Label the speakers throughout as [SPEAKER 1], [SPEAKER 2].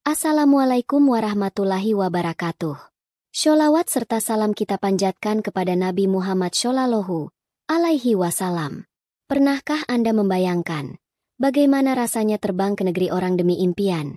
[SPEAKER 1] Assalamualaikum warahmatullahi wabarakatuh. Sholawat serta salam kita panjatkan kepada Nabi Muhammad Shallallahu alaihi wasallam. Pernahkah Anda membayangkan bagaimana rasanya terbang ke negeri orang demi impian,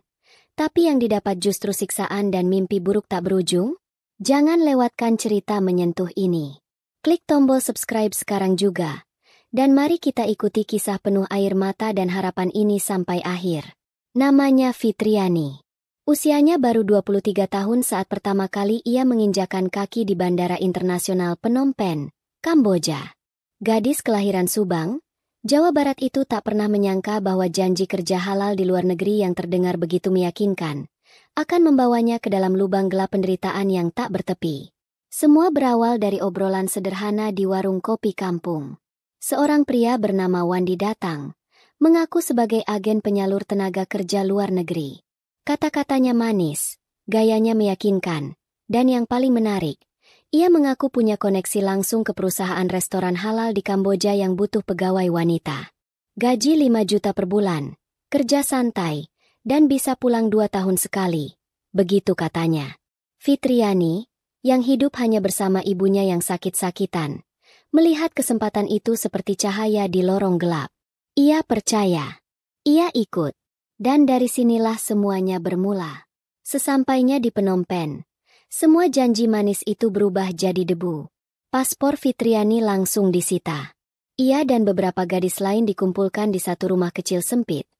[SPEAKER 1] tapi yang didapat justru siksaan dan mimpi buruk tak berujung? Jangan lewatkan cerita menyentuh ini. Klik tombol subscribe sekarang juga. Dan mari kita ikuti kisah penuh air mata dan harapan ini sampai akhir. Namanya Fitriani. Usianya baru 23 tahun saat pertama kali ia menginjakan kaki di Bandara Internasional Phnom Penh, Kamboja. Gadis kelahiran Subang, Jawa Barat itu tak pernah menyangka bahwa janji kerja halal di luar negeri yang terdengar begitu meyakinkan akan membawanya ke dalam lubang gelap penderitaan yang tak bertepi. Semua berawal dari obrolan sederhana di warung kopi kampung. Seorang pria bernama Wandi datang, mengaku sebagai agen penyalur tenaga kerja luar negeri. Kata-katanya manis, gayanya meyakinkan, dan yang paling menarik, ia mengaku punya koneksi langsung ke perusahaan restoran halal di Kamboja yang butuh pegawai wanita. Gaji 5 juta per bulan, kerja santai, dan bisa pulang 2 tahun sekali, begitu katanya. Fitriani, yang hidup hanya bersama ibunya yang sakit-sakitan, melihat kesempatan itu seperti cahaya di lorong gelap. Ia percaya. Ia ikut. Dan dari sinilah semuanya bermula. Sesampainya di Phnom Penh, semua janji manis itu berubah jadi debu. Paspor Fitriani langsung disita. Ia dan beberapa gadis lain dikumpulkan di satu rumah kecil sempit,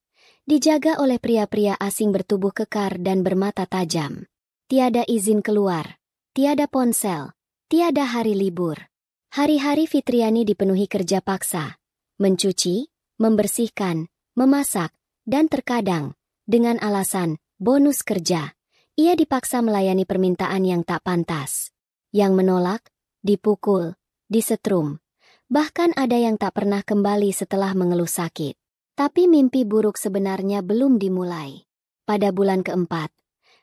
[SPEAKER 1] dijaga oleh pria-pria asing bertubuh kekar dan bermata tajam. Tiada izin keluar, tiada ponsel, tiada hari libur. Hari-hari Fitriani dipenuhi kerja paksa, mencuci, membersihkan, memasak, dan terkadang, dengan alasan bonus kerja, ia dipaksa melayani permintaan yang tak pantas. Yang menolak, dipukul, disetrum. Bahkan ada yang tak pernah kembali setelah mengeluh sakit. Tapi mimpi buruk sebenarnya belum dimulai. Pada bulan keempat,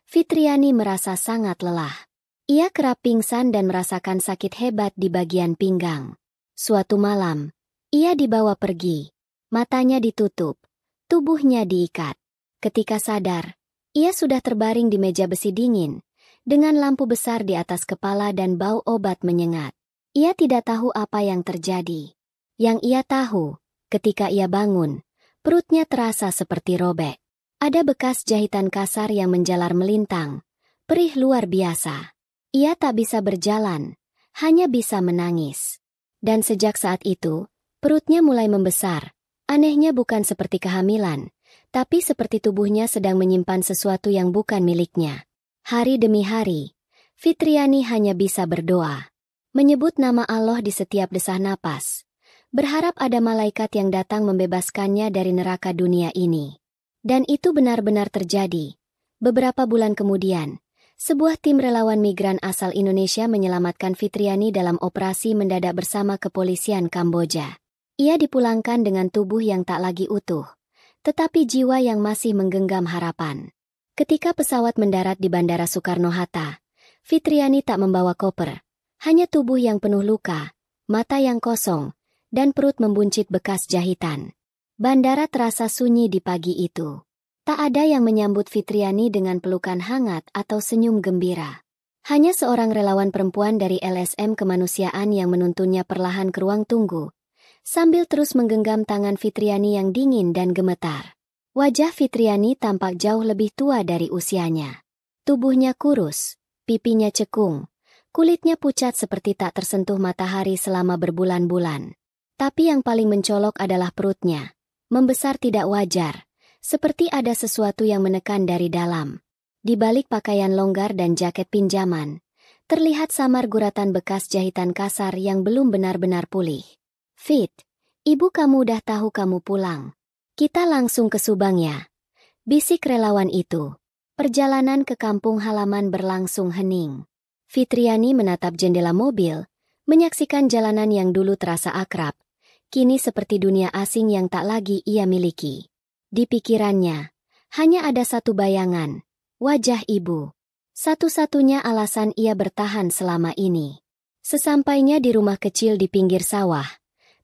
[SPEAKER 1] Fitriani merasa sangat lelah. Ia kerap pingsan dan merasakan sakit hebat di bagian pinggang. Suatu malam, ia dibawa pergi. Matanya ditutup. Tubuhnya diikat. Ketika sadar, ia sudah terbaring di meja besi dingin, dengan lampu besar di atas kepala dan bau obat menyengat. Ia tidak tahu apa yang terjadi. Yang ia tahu, ketika ia bangun, perutnya terasa seperti robek. Ada bekas jahitan kasar yang menjalar melintang, perih luar biasa. Ia tak bisa berjalan, hanya bisa menangis. Dan sejak saat itu, perutnya mulai membesar. Anehnya bukan seperti kehamilan, tapi seperti tubuhnya sedang menyimpan sesuatu yang bukan miliknya. Hari demi hari, Fitriani hanya bisa berdoa, menyebut nama Allah di setiap desah napas, berharap ada malaikat yang datang membebaskannya dari neraka dunia ini. Dan itu benar-benar terjadi. Beberapa bulan kemudian, sebuah tim relawan migran asal Indonesia menyelamatkan Fitriani dalam operasi mendadak bersama kepolisian Kamboja. Ia dipulangkan dengan tubuh yang tak lagi utuh, tetapi jiwa yang masih menggenggam harapan. Ketika pesawat mendarat di Bandara Soekarno-Hatta, Fitriani tak membawa koper, hanya tubuh yang penuh luka, mata yang kosong, dan perut membuncit bekas jahitan. Bandara terasa sunyi di pagi itu. Tak ada yang menyambut Fitriani dengan pelukan hangat atau senyum gembira. Hanya seorang relawan perempuan dari LSM Kemanusiaan yang menuntunnya perlahan ke ruang tunggu, sambil terus menggenggam tangan Fitriani yang dingin dan gemetar. Wajah Fitriani tampak jauh lebih tua dari usianya. Tubuhnya kurus, pipinya cekung, kulitnya pucat seperti tak tersentuh matahari selama berbulan-bulan. Tapi yang paling mencolok adalah perutnya, membesar tidak wajar, seperti ada sesuatu yang menekan dari dalam. Di balik pakaian longgar dan jaket pinjaman, terlihat samar guratan bekas jahitan kasar yang belum benar-benar pulih. Fit, ibu kamu udah tahu kamu pulang. Kita langsung ke Subang ya. Bisik relawan itu. Perjalanan ke kampung halaman berlangsung hening. Fitriani menatap jendela mobil, menyaksikan jalanan yang dulu terasa akrab, kini seperti dunia asing yang tak lagi ia miliki. Di pikirannya, hanya ada satu bayangan, wajah ibu. Satu-satunya alasan ia bertahan selama ini. Sesampainya di rumah kecil di pinggir sawah,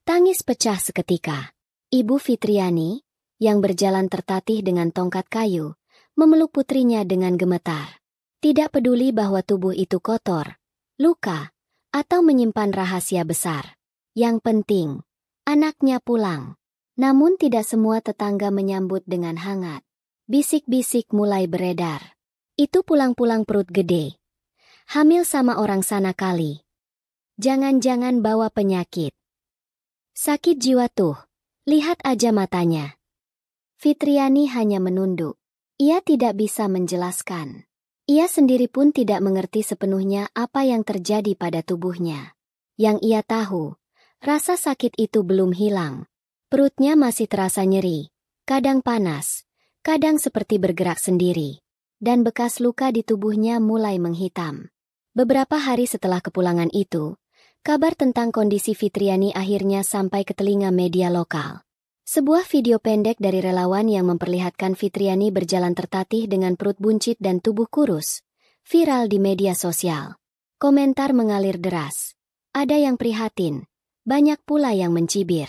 [SPEAKER 1] tangis pecah seketika. Ibu Fitriani, yang berjalan tertatih dengan tongkat kayu, memeluk putrinya dengan gemetar. Tidak peduli bahwa tubuh itu kotor, luka, atau menyimpan rahasia besar. Yang penting, anaknya pulang. Namun tidak semua tetangga menyambut dengan hangat. Bisik-bisik mulai beredar. Itu pulang-pulang perut gede. Hamil sama orang sana kali. Jangan-jangan bawa penyakit. Sakit jiwa tuh. Lihat aja matanya. Fitriani hanya menunduk. Ia tidak bisa menjelaskan. Ia sendiri pun tidak mengerti sepenuhnya apa yang terjadi pada tubuhnya. Yang ia tahu, rasa sakit itu belum hilang. Perutnya masih terasa nyeri, kadang panas, kadang seperti bergerak sendiri. Dan bekas luka di tubuhnya mulai menghitam. Beberapa hari setelah kepulangan itu, kabar tentang kondisi Fitriani akhirnya sampai ke telinga media lokal. Sebuah video pendek dari relawan yang memperlihatkan Fitriani berjalan tertatih dengan perut buncit dan tubuh kurus, viral di media sosial. Komentar mengalir deras. Ada yang prihatin, banyak pula yang mencibir.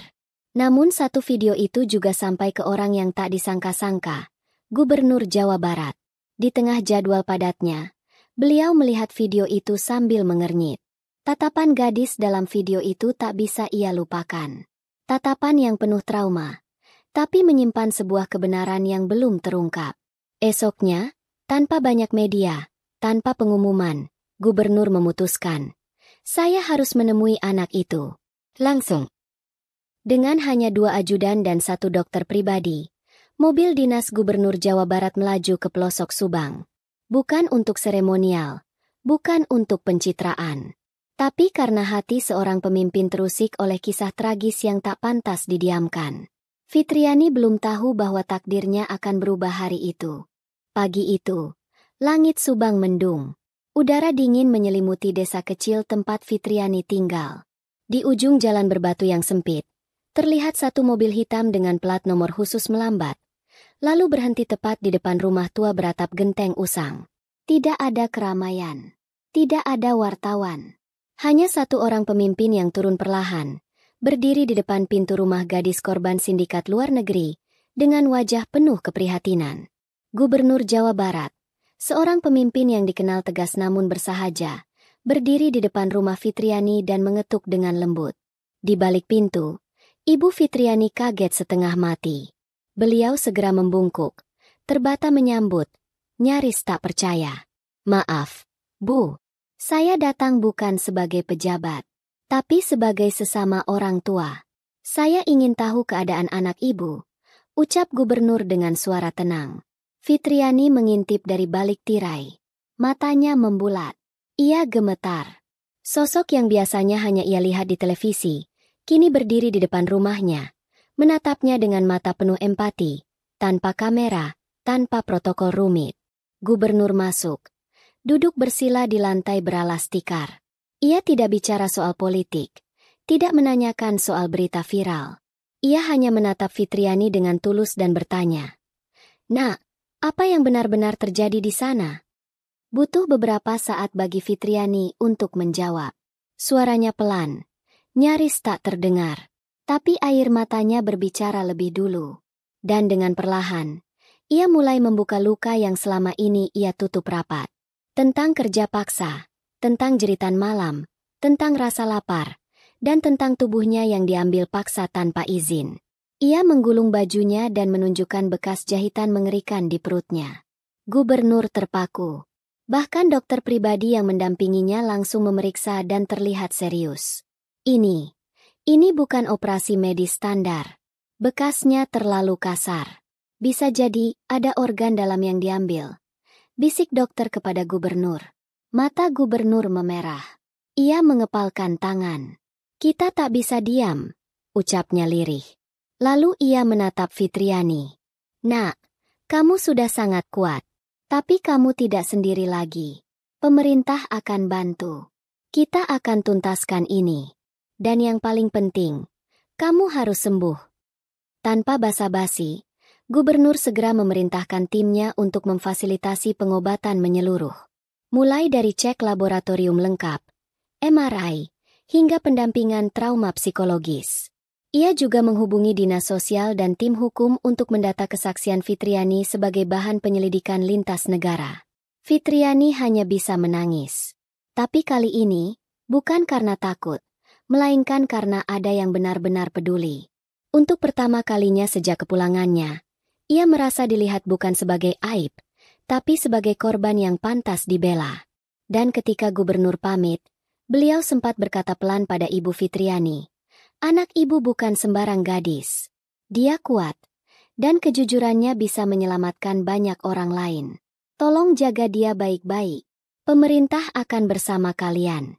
[SPEAKER 1] Namun satu video itu juga sampai ke orang yang tak disangka-sangka, Gubernur Jawa Barat. Di tengah jadwal padatnya, beliau melihat video itu sambil mengernyit. Tatapan gadis dalam video itu tak bisa ia lupakan. Tatapan yang penuh trauma, tapi menyimpan sebuah kebenaran yang belum terungkap. Esoknya, tanpa banyak media, tanpa pengumuman, Gubernur memutuskan, saya harus menemui anak itu. Langsung. Dengan hanya 2 ajudan dan 1 dokter pribadi, mobil dinas Gubernur Jawa Barat melaju ke pelosok Subang. Bukan untuk seremonial, bukan untuk pencitraan. Tapi karena hati seorang pemimpin terusik oleh kisah tragis yang tak pantas didiamkan. Fitriani belum tahu bahwa takdirnya akan berubah hari itu. Pagi itu, langit Subang mendung. Udara dingin menyelimuti desa kecil tempat Fitriani tinggal. Di ujung jalan berbatu yang sempit, terlihat satu mobil hitam dengan plat nomor khusus melambat, lalu berhenti tepat di depan rumah tua beratap genteng usang. Tidak ada keramaian. Tidak ada wartawan. Hanya satu orang pemimpin yang turun perlahan, berdiri di depan pintu rumah gadis korban sindikat luar negeri, dengan wajah penuh keprihatinan. Gubernur Jawa Barat, seorang pemimpin yang dikenal tegas namun bersahaja, berdiri di depan rumah Fitriani dan mengetuk dengan lembut. Di balik pintu, Ibu Fitriani kaget setengah mati. Beliau segera membungkuk, terbata menyambut, nyaris tak percaya. Maaf, Bu. Saya datang bukan sebagai pejabat, tapi sebagai sesama orang tua. Saya ingin tahu keadaan anak ibu, ucap Gubernur dengan suara tenang. Fitriani mengintip dari balik tirai. Matanya membulat. Ia gemetar. Sosok yang biasanya hanya ia lihat di televisi, kini berdiri di depan rumahnya, menatapnya dengan mata penuh empati, tanpa kamera, tanpa protokol rumit. Gubernur masuk. Duduk bersila di lantai beralas tikar. Ia tidak bicara soal politik, tidak menanyakan soal berita viral. Ia hanya menatap Fitriani dengan tulus dan bertanya, "Nak, apa yang benar-benar terjadi di sana?" Butuh beberapa saat bagi Fitriani untuk menjawab. Suaranya pelan, nyaris tak terdengar, tapi air matanya berbicara lebih dulu. Dan dengan perlahan, ia mulai membuka luka yang selama ini ia tutup rapat. Tentang kerja paksa, tentang jeritan malam, tentang rasa lapar, dan tentang tubuhnya yang diambil paksa tanpa izin. Ia menggulung bajunya dan menunjukkan bekas jahitan mengerikan di perutnya. Gubernur terpaku. Bahkan dokter pribadi yang mendampinginya langsung memeriksa dan terlihat serius. Ini bukan operasi medis standar. Bekasnya terlalu kasar. Bisa jadi ada organ dalam yang diambil. Bisik dokter kepada Gubernur. Mata Gubernur memerah. Ia mengepalkan tangan. Kita tak bisa diam, ucapnya lirih. Lalu ia menatap Fitriani. Nak, kamu sudah sangat kuat. Tapi kamu tidak sendiri lagi. Pemerintah akan bantu. Kita akan tuntaskan ini. Dan yang paling penting, kamu harus sembuh. Tanpa basa-basi, Gubernur segera memerintahkan timnya untuk memfasilitasi pengobatan menyeluruh. Mulai dari cek laboratorium lengkap, MRI, hingga pendampingan trauma psikologis. Ia juga menghubungi dinas sosial dan tim hukum untuk mendata kesaksian Fitriani sebagai bahan penyelidikan lintas negara. Fitriani hanya bisa menangis. Tapi kali ini, bukan karena takut, melainkan karena ada yang benar-benar peduli. Untuk pertama kalinya sejak kepulangannya, ia merasa dilihat bukan sebagai aib, tapi sebagai korban yang pantas dibela. Dan ketika gubernur pamit, beliau sempat berkata pelan pada Ibu Fitriani, "Anak ibu bukan sembarang gadis. Dia kuat, dan kejujurannya bisa menyelamatkan banyak orang lain. Tolong jaga dia baik-baik. Pemerintah akan bersama kalian."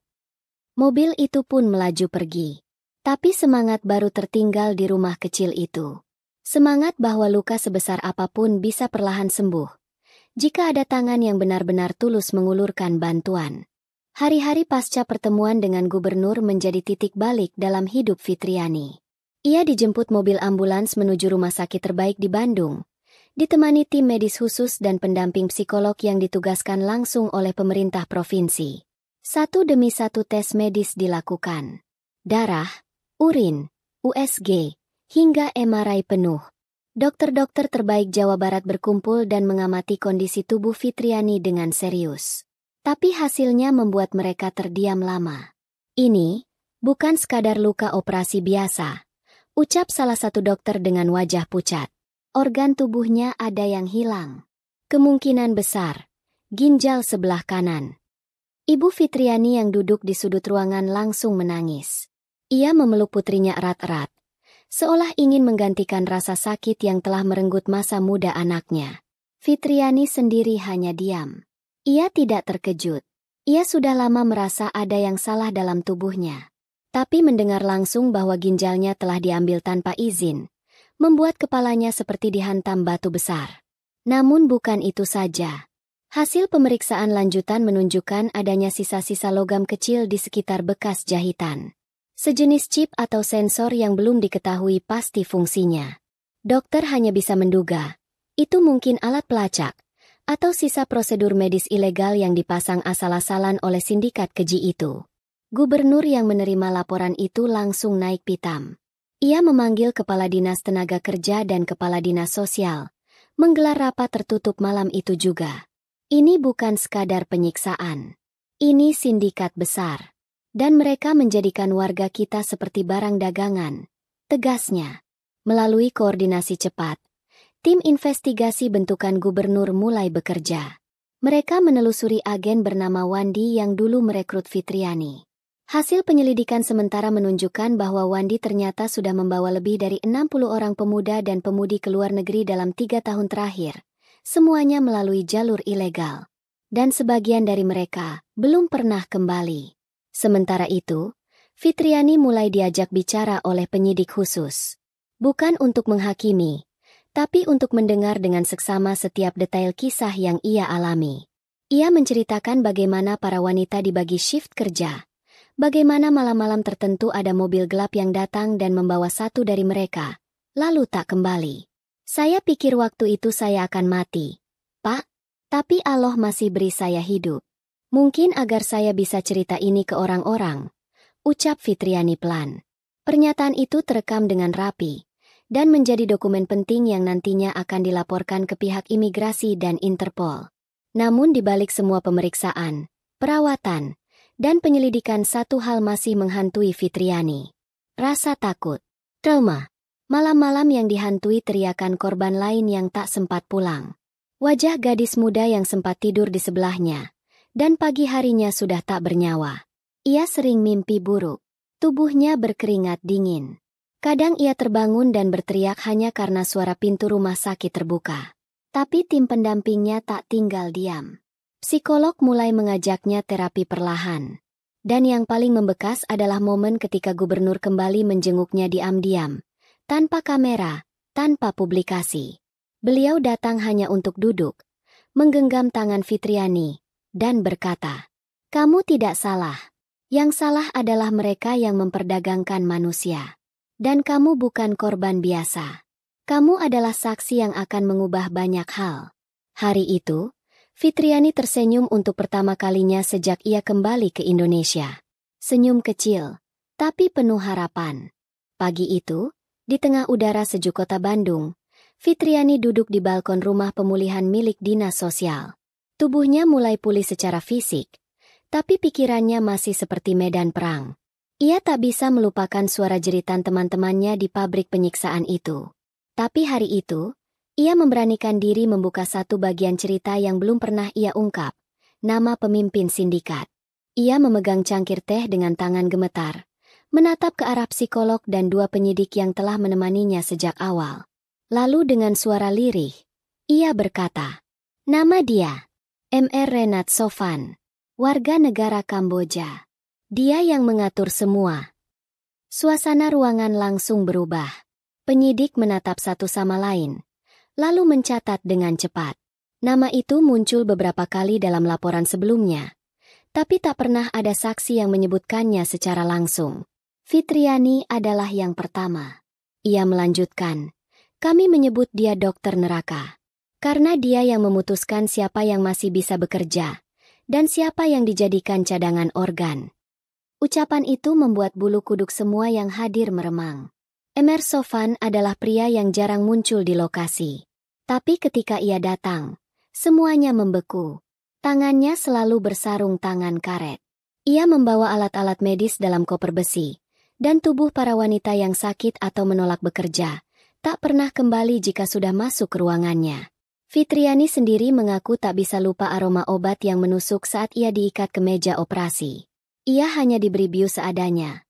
[SPEAKER 1] Mobil itu pun melaju pergi. Tapi semangat baru tertinggal di rumah kecil itu. Semangat bahwa luka sebesar apapun bisa perlahan sembuh jika ada tangan yang benar-benar tulus mengulurkan bantuan. Hari-hari pasca pertemuan dengan gubernur menjadi titik balik dalam hidup Fitriani. Ia dijemput mobil ambulans menuju rumah sakit terbaik di Bandung, ditemani tim medis khusus dan pendamping psikolog yang ditugaskan langsung oleh pemerintah provinsi. Satu demi satu tes medis dilakukan. Darah, urin, USG, hingga MRI penuh. Dokter-dokter terbaik Jawa Barat berkumpul dan mengamati kondisi tubuh Fitriani dengan serius. Tapi hasilnya membuat mereka terdiam lama. "Ini bukan sekadar luka operasi biasa," ucap salah satu dokter dengan wajah pucat. "Organ tubuhnya ada yang hilang. Kemungkinan besar, ginjal sebelah kanan." Ibu Fitriani yang duduk di sudut ruangan langsung menangis. Ia memeluk putrinya erat-erat, seolah ingin menggantikan rasa sakit yang telah merenggut masa muda anaknya. Fitriani sendiri hanya diam. Ia tidak terkejut. Ia sudah lama merasa ada yang salah dalam tubuhnya. Tapi mendengar langsung bahwa ginjalnya telah diambil tanpa izin, membuat kepalanya seperti dihantam batu besar. Namun bukan itu saja. Hasil pemeriksaan lanjutan menunjukkan adanya sisa-sisa logam kecil di sekitar bekas jahitan. Sejenis chip atau sensor yang belum diketahui pasti fungsinya. Dokter hanya bisa menduga, itu mungkin alat pelacak, atau sisa prosedur medis ilegal yang dipasang asal-asalan oleh sindikat keji itu. Gubernur yang menerima laporan itu langsung naik pitam. Ia memanggil Kepala Dinas Tenaga Kerja dan Kepala Dinas Sosial, menggelar rapat tertutup malam itu juga. Ini bukan sekadar penyiksaan. Ini sindikat besar. Dan mereka menjadikan warga kita seperti barang dagangan, tegasnya. Melalui koordinasi cepat, tim investigasi bentukan gubernur mulai bekerja. Mereka menelusuri agen bernama Wandi yang dulu merekrut Fitriani. Hasil penyelidikan sementara menunjukkan bahwa Wandi ternyata sudah membawa lebih dari 60 orang pemuda dan pemudi ke luar negeri dalam 3 tahun terakhir. Semuanya melalui jalur ilegal. Dan sebagian dari mereka belum pernah kembali. Sementara itu, Fitriani mulai diajak bicara oleh penyidik khusus. Bukan untuk menghakimi, tapi untuk mendengar dengan seksama setiap detail kisah yang ia alami. Ia menceritakan bagaimana para wanita dibagi shift kerja, bagaimana malam-malam tertentu ada mobil gelap yang datang dan membawa satu dari mereka, lalu tak kembali. "Saya pikir waktu itu saya akan mati, Pak, tapi Allah masih beri saya hidup. Mungkin agar saya bisa cerita ini ke orang-orang," ucap Fitriani pelan. Pernyataan itu terekam dengan rapi dan menjadi dokumen penting yang nantinya akan dilaporkan ke pihak imigrasi dan Interpol. Namun di balik semua pemeriksaan, perawatan, dan penyelidikan satu hal masih menghantui Fitriani. Rasa takut, trauma. Malam-malam yang dihantui teriakan korban lain yang tak sempat pulang. Wajah gadis muda yang sempat tidur di sebelahnya, dan pagi harinya sudah tak bernyawa. Ia sering mimpi buruk. Tubuhnya berkeringat dingin. Kadang ia terbangun dan berteriak hanya karena suara pintu rumah sakit terbuka. Tapi tim pendampingnya tak tinggal diam. Psikolog mulai mengajaknya terapi perlahan. Dan yang paling membekas adalah momen ketika gubernur kembali menjenguknya diam-diam. Tanpa kamera, tanpa publikasi. Beliau datang hanya untuk duduk, menggenggam tangan Fitriani, dan berkata, "Kamu tidak salah. Yang salah adalah mereka yang memperdagangkan manusia. Dan kamu bukan korban biasa. Kamu adalah saksi yang akan mengubah banyak hal." Hari itu, Fitriani tersenyum untuk pertama kalinya sejak ia kembali ke Indonesia. Senyum kecil, tapi penuh harapan. Pagi itu, di tengah udara sejuk kota Bandung, Fitriani duduk di balkon rumah pemulihan milik dinas sosial. Tubuhnya mulai pulih secara fisik, tapi pikirannya masih seperti medan perang. Ia tak bisa melupakan suara jeritan teman-temannya di pabrik penyiksaan itu. Tapi hari itu, ia memberanikan diri membuka satu bagian cerita yang belum pernah ia ungkap, nama pemimpin sindikat. Ia memegang cangkir teh dengan tangan gemetar, menatap ke arah psikolog dan dua penyidik yang telah menemaninya sejak awal. Lalu dengan suara lirih, ia berkata, "Nama dia, Mr. Renat Sofan, warga negara Kamboja. Dia yang mengatur semua." Suasana ruangan langsung berubah. Penyidik menatap satu sama lain, lalu mencatat dengan cepat. Nama itu muncul beberapa kali dalam laporan sebelumnya, tapi tak pernah ada saksi yang menyebutkannya secara langsung. Fitriani adalah yang pertama. Ia melanjutkan, "Kami menyebut dia dokter neraka, karena dia yang memutuskan siapa yang masih bisa bekerja, dan siapa yang dijadikan cadangan organ." Ucapan itu membuat bulu kuduk semua yang hadir meremang. Mr. Sofan adalah pria yang jarang muncul di lokasi. Tapi ketika ia datang, semuanya membeku. Tangannya selalu bersarung tangan karet. Ia membawa alat-alat medis dalam koper besi, dan tubuh para wanita yang sakit atau menolak bekerja tak pernah kembali jika sudah masuk ke ruangannya. Fitriani sendiri mengaku tak bisa lupa aroma obat yang menusuk saat ia diikat ke meja operasi. Ia hanya diberi bius seadanya.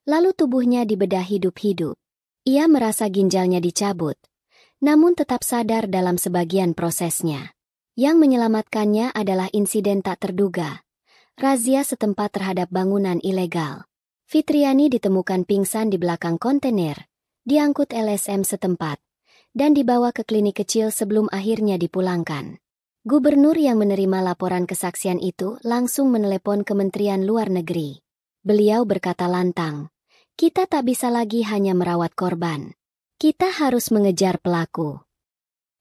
[SPEAKER 1] Lalu tubuhnya dibedah hidup-hidup. Ia merasa ginjalnya dicabut, namun tetap sadar dalam sebagian prosesnya. Yang menyelamatkannya adalah insiden tak terduga, razia setempat terhadap bangunan ilegal. Fitriani ditemukan pingsan di belakang kontainer, diangkut LSM setempat, dan dibawa ke klinik kecil sebelum akhirnya dipulangkan. Gubernur yang menerima laporan kesaksian itu langsung menelepon Kementerian Luar Negeri. Beliau berkata lantang, "Kita tak bisa lagi hanya merawat korban. Kita harus mengejar pelaku."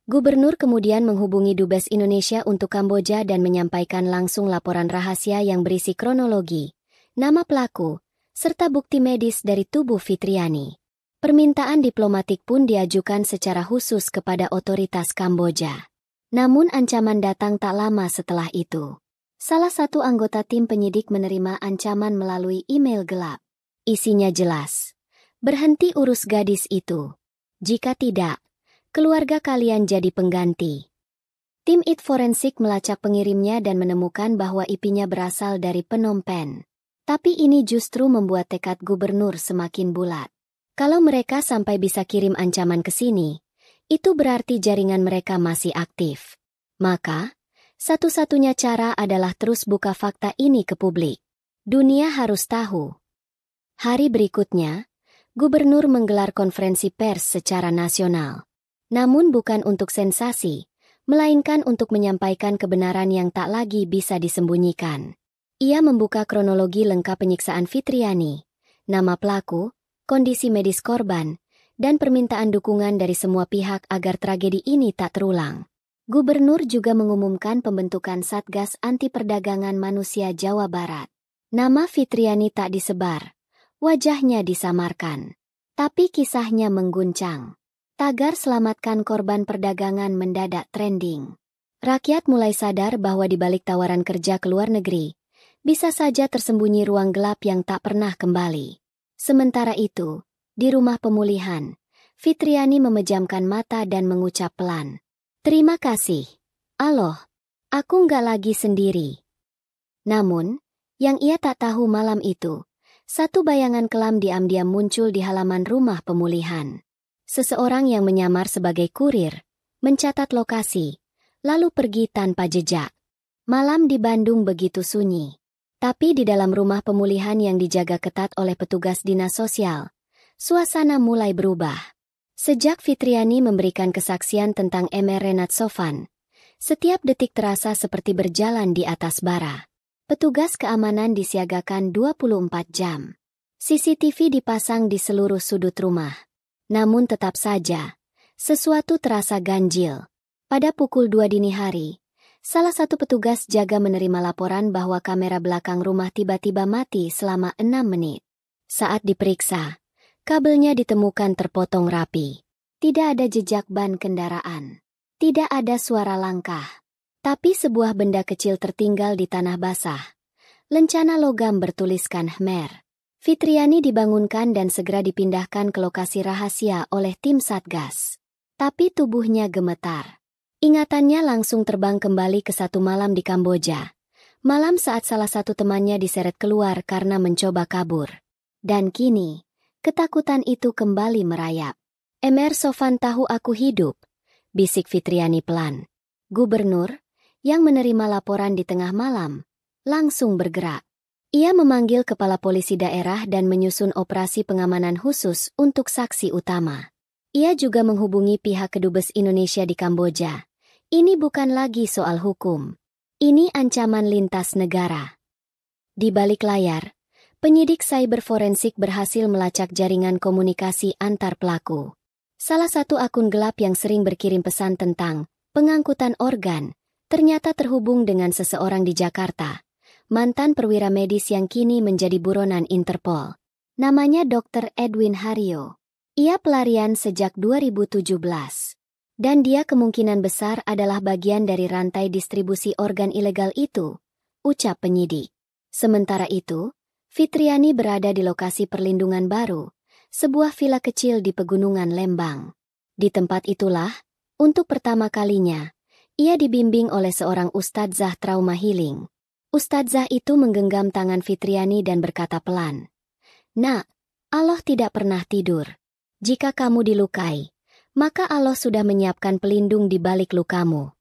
[SPEAKER 1] Gubernur kemudian menghubungi Dubes Indonesia untuk Kamboja dan menyampaikan langsung laporan rahasia yang berisi kronologi, nama pelaku, serta bukti medis dari tubuh Fitriani. Permintaan diplomatik pun diajukan secara khusus kepada otoritas Kamboja. Namun ancaman datang tak lama setelah itu. Salah satu anggota tim penyidik menerima ancaman melalui email gelap. Isinya jelas, "Berhenti urus gadis itu. Jika tidak, keluarga kalian jadi pengganti." Tim IT forensik melacak pengirimnya dan menemukan bahwa IP-nya berasal dari Phnom Penh. Tapi ini justru membuat tekad gubernur semakin bulat. Kalau mereka sampai bisa kirim ancaman ke sini, itu berarti jaringan mereka masih aktif. Maka, satu-satunya cara adalah terus buka fakta ini ke publik. Dunia harus tahu. Hari berikutnya, gubernur menggelar konferensi pers secara nasional. Namun bukan untuk sensasi, melainkan untuk menyampaikan kebenaran yang tak lagi bisa disembunyikan. Ia membuka kronologi lengkap penyiksaan Fitriani, nama pelaku, kondisi medis korban, dan permintaan dukungan dari semua pihak agar tragedi ini tak terulang. Gubernur juga mengumumkan pembentukan Satgas Anti Perdagangan Manusia Jawa Barat. Nama Fitriani tak disebar, wajahnya disamarkan. Tapi kisahnya mengguncang. Tagar "Selamatkan Korban Perdagangan" mendadak trending. Rakyat mulai sadar bahwa di balik tawaran kerja ke luar negeri, bisa saja tersembunyi ruang gelap yang tak pernah kembali. Sementara itu, di rumah pemulihan, Fitriani memejamkan mata dan mengucap pelan, "Terima kasih. Aloh, aku nggak lagi sendiri." Namun, yang ia tak tahu malam itu, satu bayangan kelam diam-diam muncul di halaman rumah pemulihan. Seseorang yang menyamar sebagai kurir, mencatat lokasi, lalu pergi tanpa jejak. Malam di Bandung begitu sunyi. Tapi di dalam rumah pemulihan yang dijaga ketat oleh petugas dinas sosial, suasana mulai berubah. Sejak Fitriani memberikan kesaksian tentang Mr. Renat Sofan, setiap detik terasa seperti berjalan di atas bara. Petugas keamanan disiagakan 24 jam. CCTV dipasang di seluruh sudut rumah. Namun tetap saja, sesuatu terasa ganjil. Pada pukul 2 dini hari, salah satu petugas jaga menerima laporan bahwa kamera belakang rumah tiba-tiba mati selama 6 menit. Saat diperiksa, Kabelnya ditemukan terpotong rapi. Tidak ada jejak ban kendaraan. Tidak ada suara langkah. Tapi sebuah benda kecil tertinggal di tanah basah. Lencana logam bertuliskan Khmer. Fitriani dibangunkan dan segera dipindahkan ke lokasi rahasia oleh tim Satgas. Tapi tubuhnya gemetar. Ingatannya langsung terbang kembali ke satu malam di Kamboja. Malam saat salah satu temannya diseret keluar karena mencoba kabur. Dan kini, ketakutan itu kembali merayap. Emer Sofan tahu aku hidup, bisik Fitriani pelan. Gubernur, yang menerima laporan di tengah malam, langsung bergerak. Ia memanggil kepala polisi daerah dan menyusun operasi pengamanan khusus untuk saksi utama. Ia juga menghubungi pihak Kedubes Indonesia di Kamboja. Ini bukan lagi soal hukum. Ini ancaman lintas negara. Di balik layar, penyidik cyber forensik berhasil melacak jaringan komunikasi antar pelaku. Salah satu akun gelap yang sering berkirim pesan tentang pengangkutan organ, ternyata terhubung dengan seseorang di Jakarta, mantan perwira medis yang kini menjadi buronan Interpol. Namanya Dr. Edwin Haryo. Ia pelarian sejak 2017. Dan dia kemungkinan besar adalah bagian dari rantai distribusi organ ilegal itu, ucap penyidik. Sementara itu, Fitriani berada di lokasi perlindungan baru, sebuah villa kecil di pegunungan Lembang. Di tempat itulah, untuk pertama kalinya, ia dibimbing oleh seorang ustadzah trauma healing. Ustadzah itu menggenggam tangan Fitriani dan berkata pelan, "Nak, Allah tidak pernah tidur. Jika kamu dilukai, maka Allah sudah menyiapkan pelindung di balik lukamu."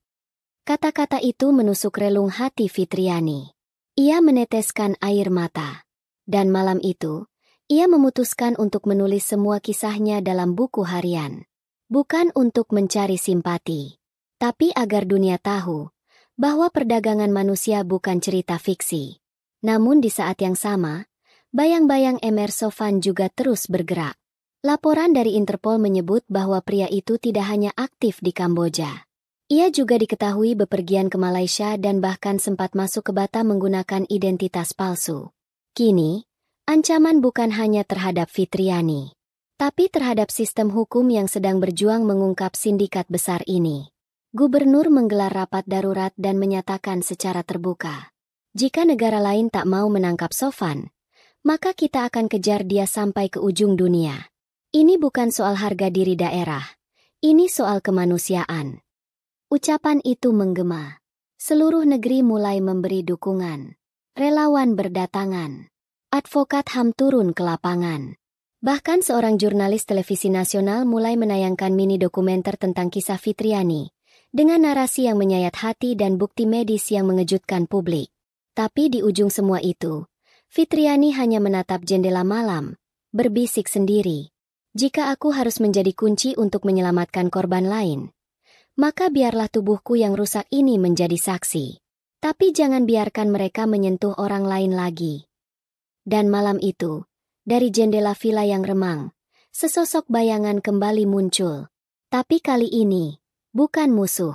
[SPEAKER 1] Kata-kata itu menusuk relung hati Fitriani. Ia meneteskan air mata. Dan malam itu, ia memutuskan untuk menulis semua kisahnya dalam buku harian. Bukan untuk mencari simpati, tapi agar dunia tahu bahwa perdagangan manusia bukan cerita fiksi. Namun di saat yang sama, bayang-bayang Emer Sofan juga terus bergerak. Laporan dari Interpol menyebut bahwa pria itu tidak hanya aktif di Kamboja. Ia juga diketahui bepergian ke Malaysia dan bahkan sempat masuk ke Batam menggunakan identitas palsu. Kini, ancaman bukan hanya terhadap Fitriani, tapi terhadap sistem hukum yang sedang berjuang mengungkap sindikat besar ini. Gubernur menggelar rapat darurat dan menyatakan secara terbuka, jika negara lain tak mau menangkap Sofan, maka kita akan kejar dia sampai ke ujung dunia. Ini bukan soal harga diri daerah, ini soal kemanusiaan. Ucapan itu menggema. Seluruh negeri mulai memberi dukungan. Relawan berdatangan. Advokat HAM turun ke lapangan. Bahkan seorang jurnalis televisi nasional mulai menayangkan mini dokumenter tentang kisah Fitriani, dengan narasi yang menyayat hati dan bukti medis yang mengejutkan publik. Tapi di ujung semua itu, Fitriani hanya menatap jendela malam, berbisik sendiri. Jika aku harus menjadi kunci untuk menyelamatkan korban lain, maka biarlah tubuhku yang rusak ini menjadi saksi. Tapi jangan biarkan mereka menyentuh orang lain lagi. Dan malam itu, dari jendela villa yang remang, sesosok bayangan kembali muncul. Tapi kali ini, bukan musuh,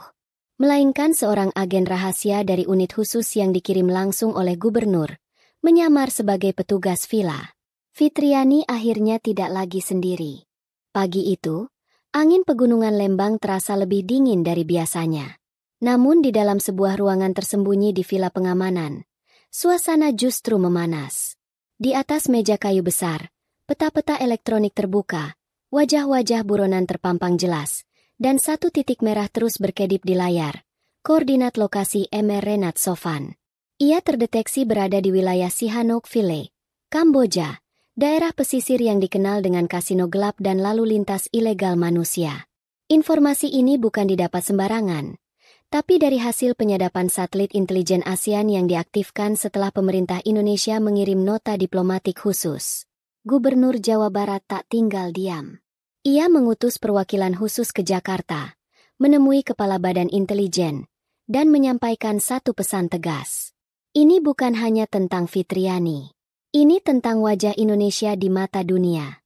[SPEAKER 1] melainkan seorang agen rahasia dari unit khusus yang dikirim langsung oleh gubernur, menyamar sebagai petugas villa. Fitriani akhirnya tidak lagi sendiri. Pagi itu, angin pegunungan Lembang terasa lebih dingin dari biasanya. Namun di dalam sebuah ruangan tersembunyi di villa pengamanan, suasana justru memanas. Di atas meja kayu besar, peta-peta elektronik terbuka, wajah-wajah buronan terpampang jelas, dan satu titik merah terus berkedip di layar, koordinat lokasi Emer Renat Sofan. Ia terdeteksi berada di wilayah Sihanouk Ville, Kamboja, daerah pesisir yang dikenal dengan kasino gelap dan lalu lintas ilegal manusia. Informasi ini bukan didapat sembarangan, tapi dari hasil penyadapan satelit intelijen ASEAN yang diaktifkan setelah pemerintah Indonesia mengirim nota diplomatik khusus. Gubernur Jawa Barat tak tinggal diam. Ia mengutus perwakilan khusus ke Jakarta, menemui Kepala Badan Intelijen, dan menyampaikan satu pesan tegas. Ini bukan hanya tentang Fitriani. Ini tentang wajah Indonesia di mata dunia.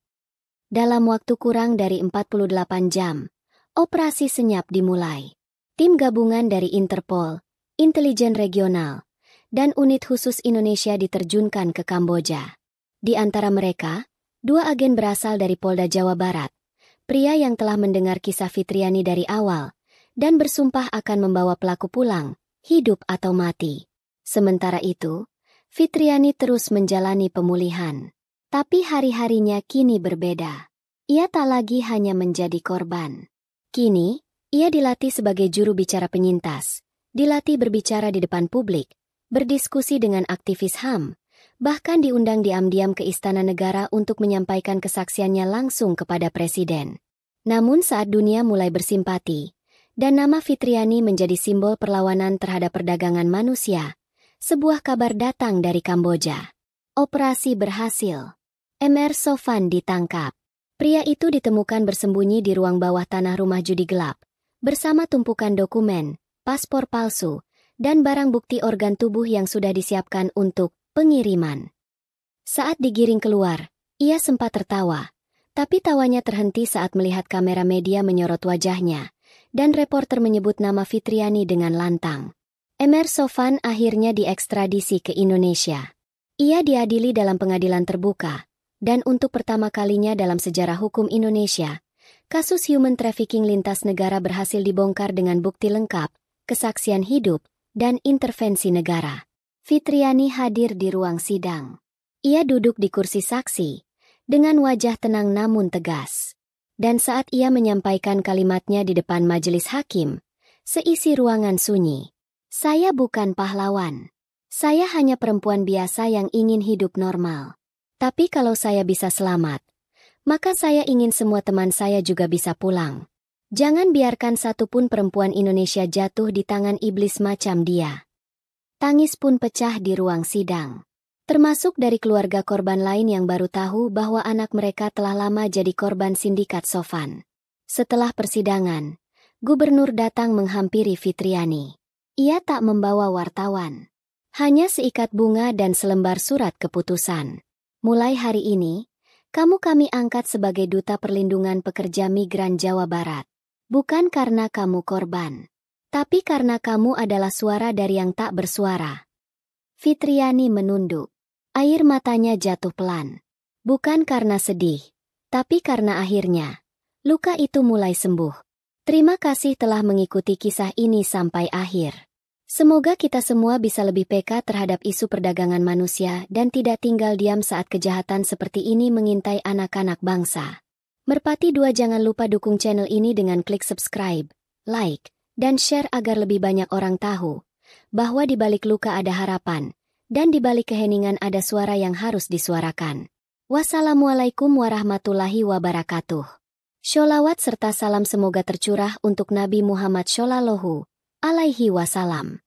[SPEAKER 1] Dalam waktu kurang dari 48 jam, operasi senyap dimulai. Tim gabungan dari Interpol, Intelijen Regional, dan unit khusus Indonesia diterjunkan ke Kamboja. Di antara mereka, Dua agen berasal dari Polda Jawa Barat. Pria yang telah mendengar kisah Fitriani dari awal dan bersumpah akan membawa pelaku pulang, hidup atau mati. Sementara itu, Fitriani terus menjalani pemulihan. Tapi hari-harinya kini berbeda. Ia tak lagi hanya menjadi korban. Kini, ia dilatih sebagai juru bicara penyintas, dilatih berbicara di depan publik, berdiskusi dengan aktivis HAM, bahkan diundang diam-diam ke Istana Negara untuk menyampaikan kesaksiannya langsung kepada Presiden. Namun saat dunia mulai bersimpati, dan nama Fitriani menjadi simbol perlawanan terhadap perdagangan manusia, sebuah kabar datang dari Kamboja. Operasi berhasil. Mr. Sofan ditangkap. Pria itu ditemukan bersembunyi di ruang bawah tanah rumah judi gelap, bersama tumpukan dokumen, paspor palsu, dan barang bukti organ tubuh yang sudah disiapkan untuk pengiriman. Saat digiring keluar, ia sempat tertawa, tapi tawanya terhenti saat melihat kamera media menyorot wajahnya, dan reporter menyebut nama Fitriani dengan lantang. Mr. Sofan akhirnya diekstradisi ke Indonesia. Ia diadili dalam pengadilan terbuka, dan untuk pertama kalinya dalam sejarah hukum Indonesia, kasus human trafficking lintas negara berhasil dibongkar dengan bukti lengkap, kesaksian hidup, dan intervensi negara. Fitriani hadir di ruang sidang. Ia duduk di kursi saksi, dengan wajah tenang namun tegas. Dan saat ia menyampaikan kalimatnya di depan majelis hakim, seisi ruangan sunyi. Saya bukan pahlawan. Saya hanya perempuan biasa yang ingin hidup normal. Tapi kalau saya bisa selamat, maka saya ingin semua teman saya juga bisa pulang. Jangan biarkan satupun perempuan Indonesia jatuh di tangan iblis macam dia. Tangis pun pecah di ruang sidang. Termasuk dari keluarga korban lain yang baru tahu bahwa anak mereka telah lama jadi korban sindikat Sofan. Setelah persidangan, gubernur datang menghampiri Fitriani. Ia tak membawa wartawan. Hanya seikat bunga dan selembar surat keputusan. Mulai hari ini, kami angkat sebagai Duta Perlindungan Pekerja Migran Jawa Barat. Bukan karena kamu korban, tapi karena kamu adalah suara dari yang tak bersuara. Fitriani menunduk. Air matanya jatuh pelan. Bukan karena sedih, tapi karena akhirnya, luka itu mulai sembuh. Terima kasih telah mengikuti kisah ini sampai akhir. Semoga kita semua bisa lebih peka terhadap isu perdagangan manusia dan tidak tinggal diam saat kejahatan seperti ini mengintai anak-anak bangsa. Merpati 2 jangan lupa dukung channel ini dengan klik subscribe, like, dan share agar lebih banyak orang tahu bahwa di balik luka ada harapan, dan di balik keheningan ada suara yang harus disuarakan. Wassalamualaikum warahmatullahi wabarakatuh. Sholawat serta salam semoga tercurah untuk Nabi Muhammad Shallallahu alaihi wasallam.